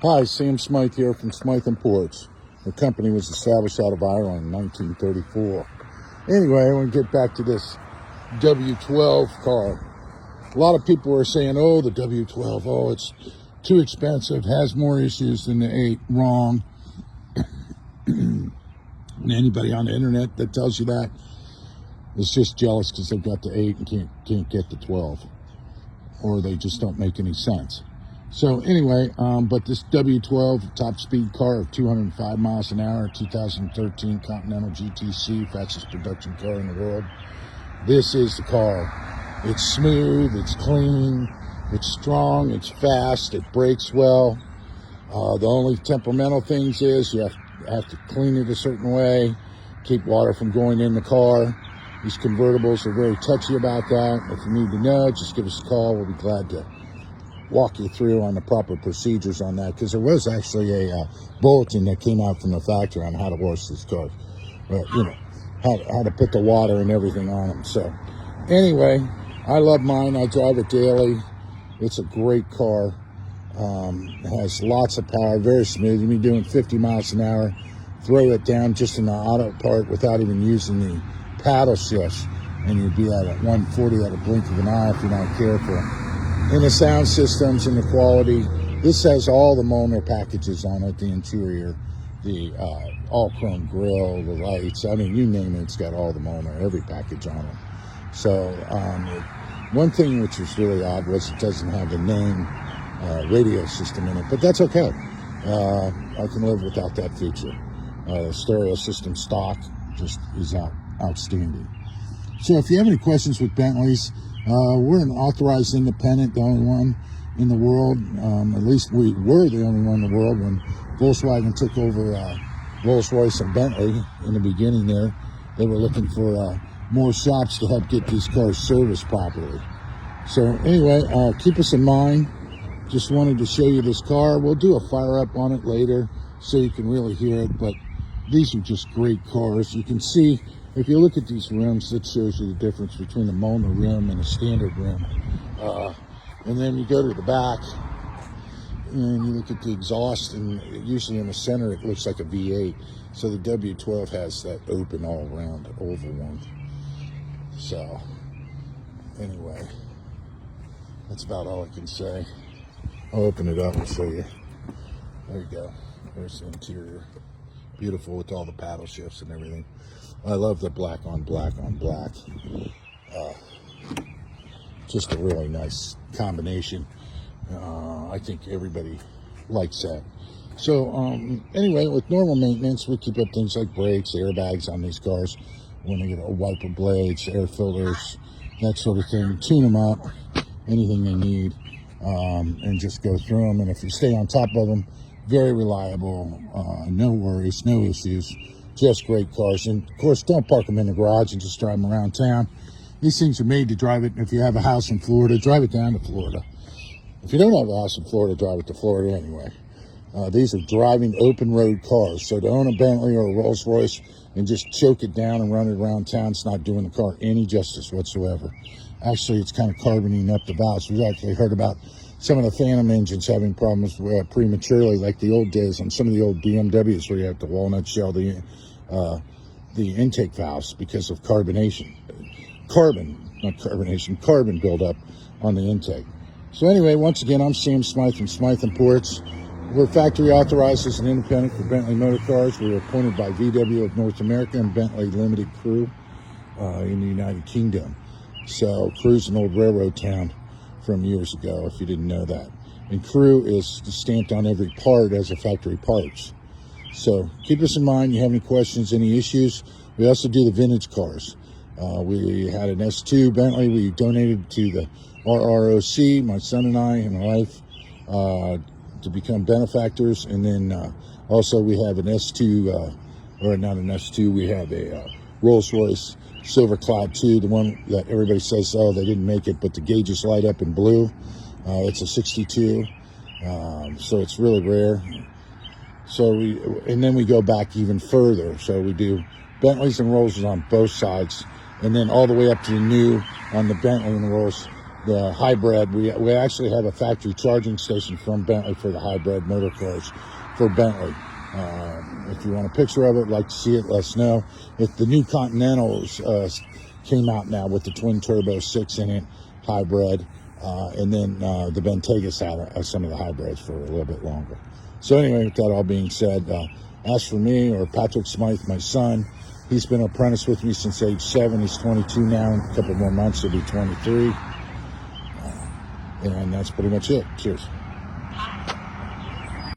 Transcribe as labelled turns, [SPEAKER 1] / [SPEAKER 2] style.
[SPEAKER 1] Hi, Sam Smyth here from Smyth Imports. The company was established out of Ireland in 1934. Anyway, I want to get back to this W12 car. A lot of people are saying, oh, the W12, oh, it's too expensive, has more issues than the 8. Wrong. And anybody on the internet that tells you that is just jealous because they've got the 8 and can't get the 12. Or they just don't make any sense. So anyway, but this W12 top speed car of 205 miles an hour, 2013 Continental GTC, fastest production car in the world. This is the car. It's smooth, it's clean, it's strong, it's fast, it brakes well. The only temperamental things is you have to clean it a certain way, keep water from going in the car. These convertibles are very touchy about that. If you need to know, just give us a call. We'll be glad to walk you through on the proper procedures on that, because there was actually a bulletin that came out from the factory on how to wash these cars, you know, how to put the water and everything on them. So anyway, I love mine. I drive it daily. It's a great car. It has lots of power, very smooth. You'll be doing 50 miles an hour, throw it down just in the auto part without even using the paddle shifts, and you'd be at 140 at a blink of an eye if you're not careful. In the sound systems and the quality, this has all the Motor packages on it, the interior, the all chrome grille, the lights, I mean, you name it, it's got all the Motor, every package on it. So one thing which was really odd was it doesn't have the name radio system in it, but that's okay. I can live without that feature. The stereo system stock just is outstanding. So if you have any questions with Bentleys, we're an authorized independent, the only one in the world. At least we were the only one in the world when Volkswagen took over Rolls-Royce and Bentley in the beginning there. They were looking for more shops to help get these cars serviced properly. So anyway, keep us in mind. Just wanted to show you this car. We'll do a fire up on it later so you can really hear it, but these are just great cars. You can see, if you look at these rims, that shows you the difference between a Mona rim and a standard rim. And then you go to the back and you look at the exhaust, and usually in the center it looks like a V8. So the W12 has that open all around oval one. So anyway, that's about all I can say. I'll open it up and show you. There you go. There's the interior. Beautiful with all the paddle shifts and everything. I love the black on black on black. Just a really nice combination. I think everybody likes that. So anyway, with normal maintenance, we keep up things like brakes, airbags on these cars. When they get wiper blades, air filters, that sort of thing. Tune them up, anything they need, and just go through them. And if you stay on top of them, very reliable, no worries, no issues. Just great cars. And of course, don't park them in the garage and just drive them around town. These things are made to drive it. If you have a house in Florida, drive it down to Florida. If you don't have a house in Florida, drive it to Florida anyway. These are driving open road cars. So to own a Bentley or a Rolls-Royce and just choke it down and run it around town, it's not doing the car any justice whatsoever. Actually, it's kind of carboning up the valves. We've actually heard about some of the Phantom engines having problems prematurely, like the old days on some of the old BMWs where you have to walnut shell the intake valves because of carbonation. Carbon buildup on the intake. So anyway, once again, I'm Sam Smyth from Smyth Imports. We're factory authorized as an independent for Bentley Motorcars. We were appointed by VW of North America and Bentley Limited Crewe in the United Kingdom. So Crewe's an old railroad town from years ago, if you didn't know that. And Crewe is stamped on every part as a factory parts. So keep us in mind. You have any questions, any issues? We also do the vintage cars. We had an S2 Bentley we donated to the RROC, my son and I and my wife, to become benefactors. And then also we have an S2, or not an S2, we have a Rolls-Royce Silver Cloud 2, the one that everybody says, oh, they didn't make it, but the gauges light up in blue. It's a 62, so it's really rare. So and then we go back even further. So we do Bentleys and Rolls on both sides, and then all the way up to the new on the Bentley and Rolls. the hybrid. We actually have a factory charging station from Bentley for the hybrid motor cars for Bentley. If you want a picture of it, like to see it, let us know. If the new Continentals came out now with the twin turbo 6-inch hybrid, and then the Bentegas had some of the hybrids for a little bit longer. So anyway, with that all being said, as for me, or Patrick Smyth, my son, he's been an apprentice with me since age 7. He's 22 now. In a couple more months, he'll be 23. And that's pretty much it. Cheers.